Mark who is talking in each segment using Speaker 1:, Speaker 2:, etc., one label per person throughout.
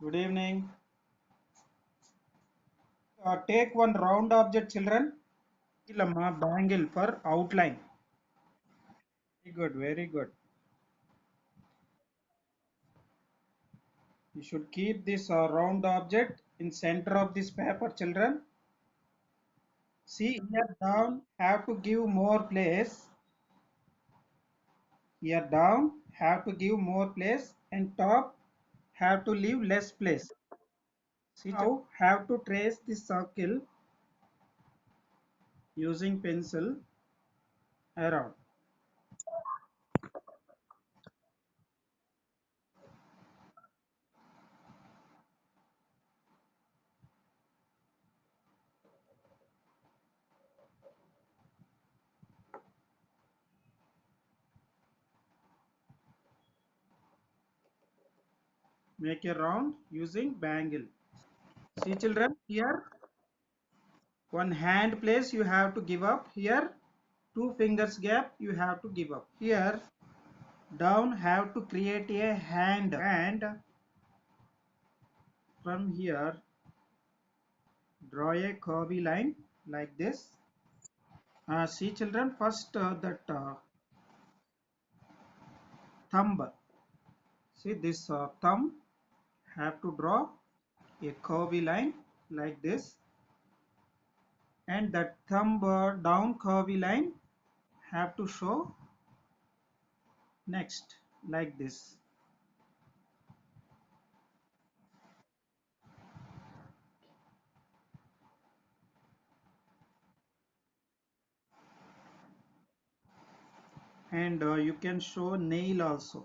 Speaker 1: Good evening. Take one round object, children. Ilama bangle for outline. Very good, very good. You should keep this round object in center of this paper, children. See here down have to give more place. Here down have to give more place and top have to leave less place. See now have to trace this circle using pencil around. Make a round using bangle. See children here one hand place you have to give up here, two fingers gap you have to give up here. Down have to create a hand and from here draw a curvy line like this. See children, first that thumb, see this thumb have to draw a curvy line like this, and that thumb down curvy line have to show next like this. And you can show nail also.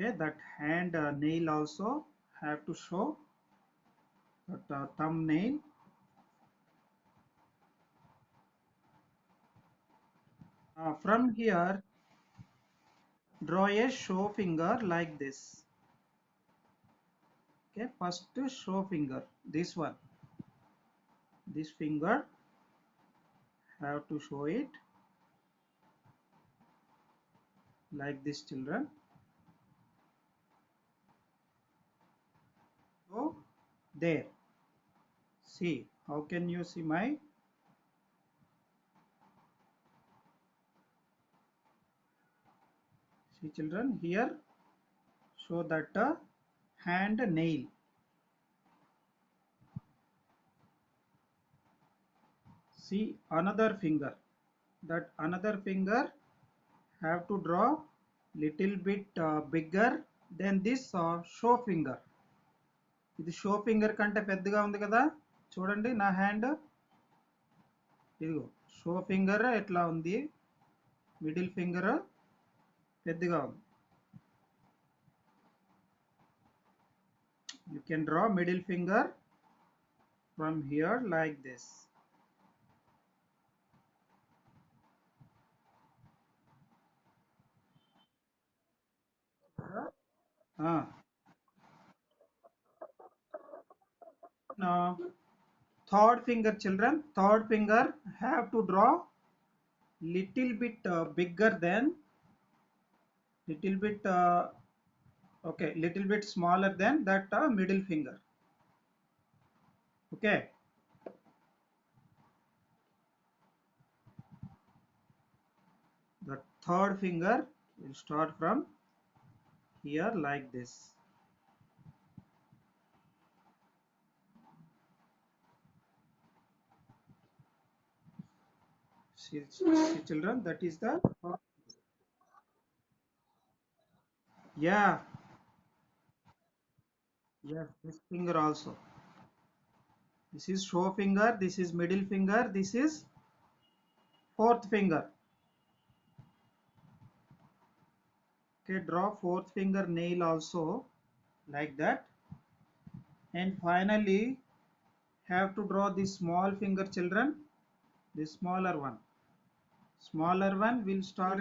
Speaker 1: Okay, that hand nail also have to show that thumbnail. From here draw a show finger like this. Okay, first show finger, this one, this finger have to show it like this children. So there, see how can you see my, see children here show that hand nail. See another finger, that another finger have to draw little bit bigger than this show finger. ఇది show finger కంటే పెద్దగా ఉంది కదా, చూడండి నా hand, ఇదిగో show finger ఎట్లా ఉంది, మిడిల్ ఫింగర్ పెద్దగా ఉంది. You can draw middle finger from here like this. Ah, now third finger children, third finger have to draw little bit bigger than, little bit okay, little bit smaller than that middle finger. Okay, the third finger will start from here like this. See children, that is the, yeah, yes, this finger also. This is show finger, this is middle finger, this is fourth finger. Okay, draw fourth finger nail also like that. And finally have to draw the small finger children, the smaller one. Smaller one will start.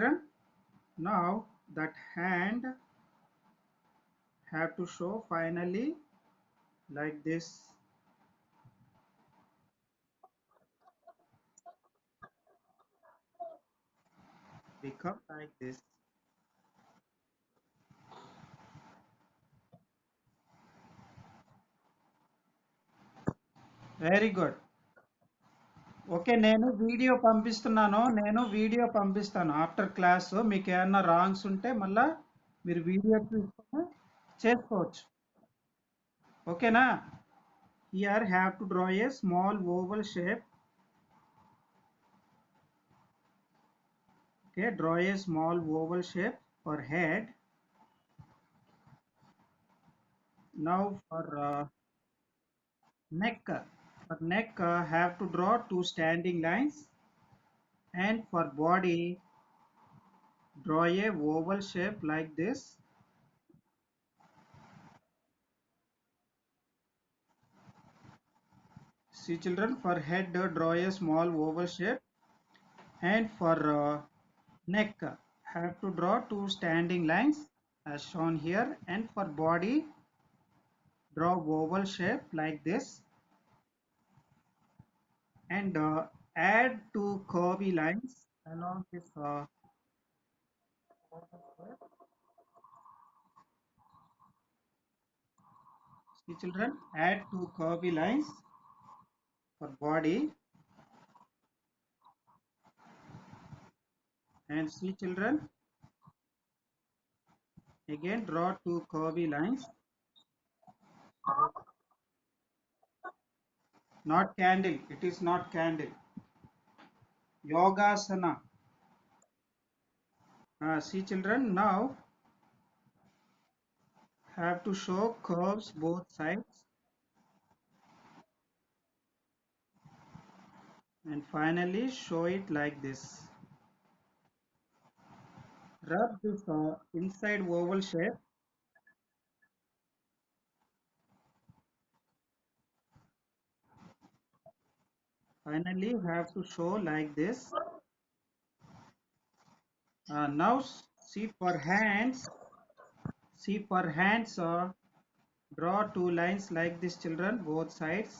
Speaker 1: Now that hand have to show finally like this. Become like this. Very good. Okay. నేను video పంపిస్తాను after class. మీకు ఏమన్నా wrongs ఉంటే మళ్ళా మీరు video చూసుకొని చేసుకోవచ్చు. ఓకేనా? Here have to draw a small oval shape. Okay, draw a small oval shape for head. Now for neck. For neck, have to draw two standing lines, and for body, draw a oval shape like this. See children, for head, draw a small oval shape, and for neck, have to draw two standing lines as shown here, and for body, draw oval shape like this, and add two curvy lines along this see children, add two curvy lines for body, and see children, again draw two curvy lines. Not candle, it is not candle. Yogasana. See children, now have to show curves both sides, and finally show it like this. Rub this inside oval shape. Finally have to show like this. Now see for hands. See for hands, draw two lines like this children, both sides.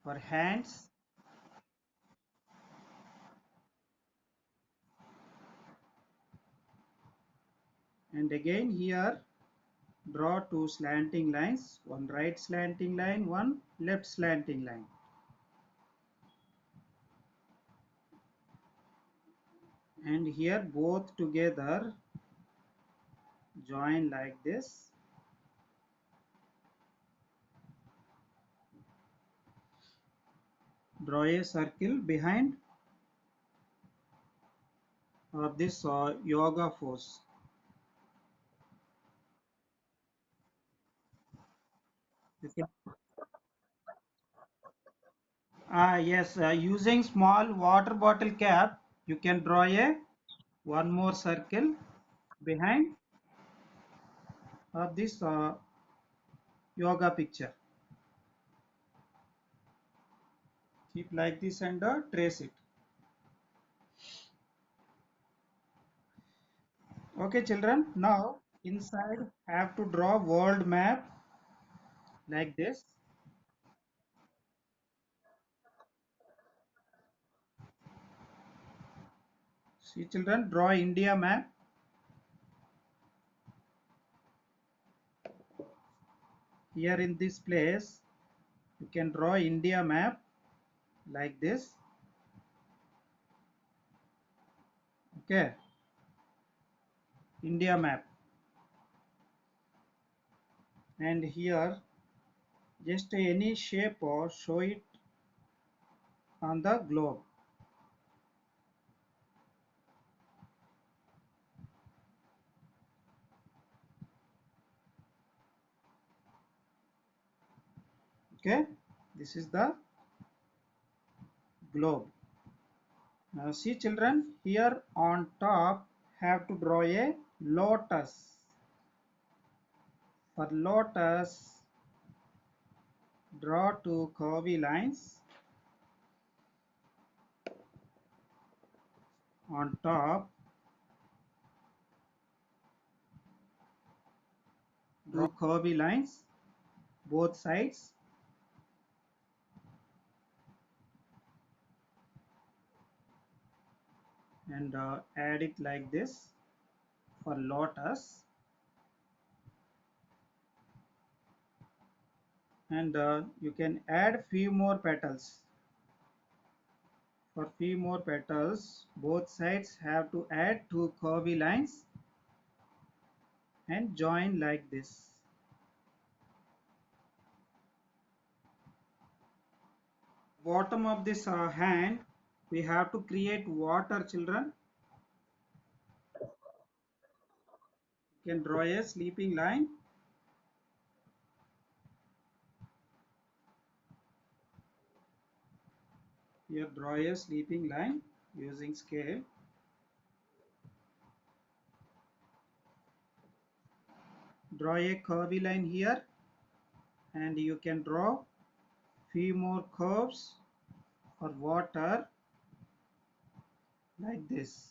Speaker 1: For hands, and again here draw two slanting lines, one right slanting line, one left slanting line. And here both together join like this. Draw a circle behind of this yoga pose. You can, yes, using small water bottle cap, you can draw a one more circle behind of this yoga picture. Keep like this and trace it. Okay children, now inside have to draw world map like this. See children, draw India map. Here in this place you can draw India map like this. Okay, India map, and here just any shape or show it on the globe. Okay, this is the globe. Now see children, here on top have to draw a lotus. For lotus, draw two curvy lines on top. Draw curvy lines both sides, and add it like this for lotus. and you can add few more petals. For few more petals, both sides have to add two curvy lines and join like this. Bottom of this hand, we have to create water, children. You can draw a sleeping line. Here draw a sleeping line using scale. Draw a curvy line here, and you can draw few more curves for water like this.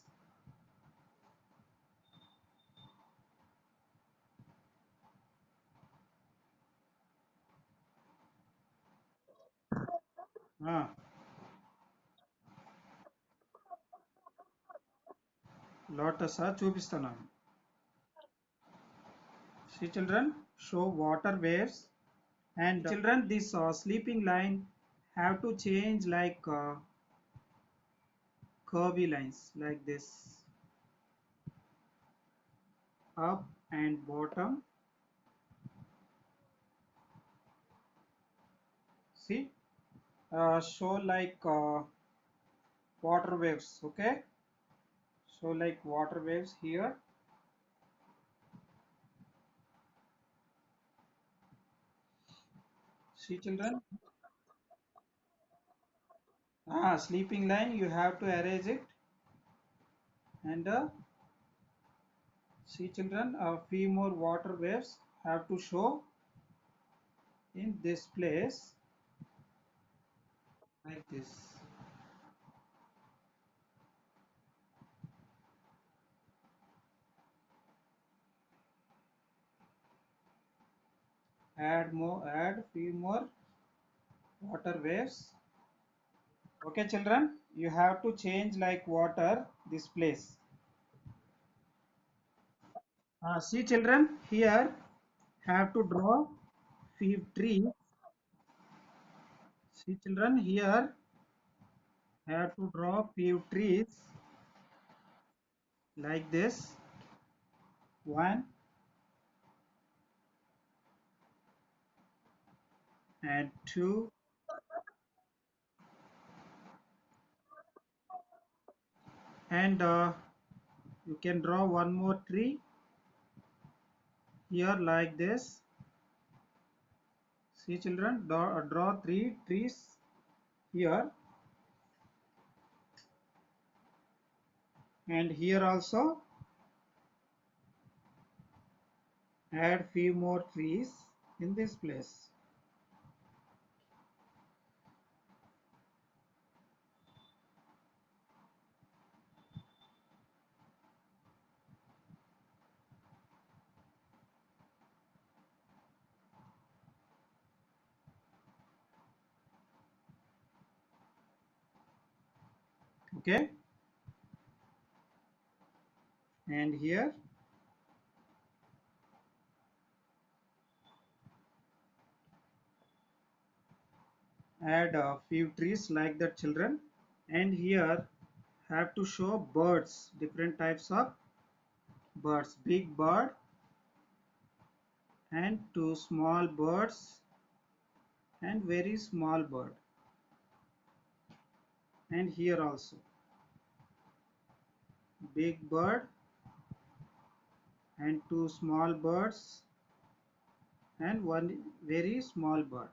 Speaker 1: Ah, lotus చూపిస్తున్నాను. See children, show water waves, and children, this sleeping line have to change like curvy lines like this, up and bottom. See, show like water waves. Okay, show like water waves here. See children, sleeping line, you have to arrange it, and see children, a few more water waves have to show in this place like this. Add few more water waves. Okay children, you have to change like water this place. See children, here have to draw few trees. See children, here have to draw few trees like this. One and two, and you can draw one more tree here like this. See children, draw three trees here, and here also add few more trees in this place. Okay, and here add a few trees like that children, and here have to show birds, different types of birds, big bird and two small birds and very small bird, and here also big bird and two small birds and one very small bird.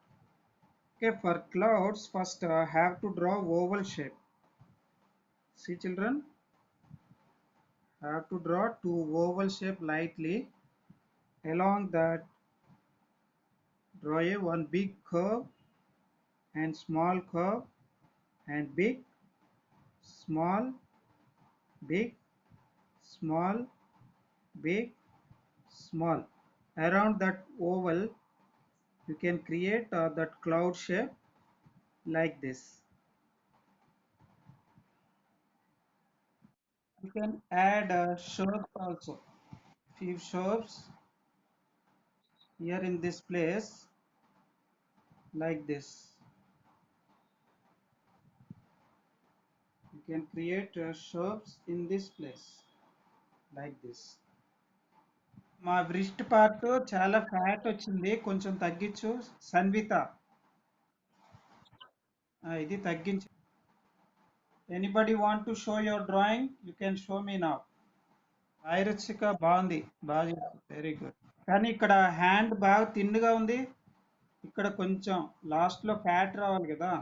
Speaker 1: Okay, for clouds first have to draw oval shape. See children, have to draw two oval shape lightly. Along that, draw a one big curve and small curve and big, small, big, small, big, small. Around that oval, you can create that cloud shape like this. You can add shrubs also. Few shrubs here in this place. like this. You can create shapes in this place like this. మా wrist part చాలా fat వచ్చింది, కొంచెం తగ్గించు సన్విత. ఇది తగ్గించు. Anybody want to show your drawing, you can show me now. Hi Ruchika, బాగుంది, బాగా, very good. కానీ ఇక్కడ హ్యాండ్ బాగా తిన్నుగా ఉంది, ఇక్కడ కొంచెం లాస్ట్లో ఫ్యాట్ రావాలి కదా.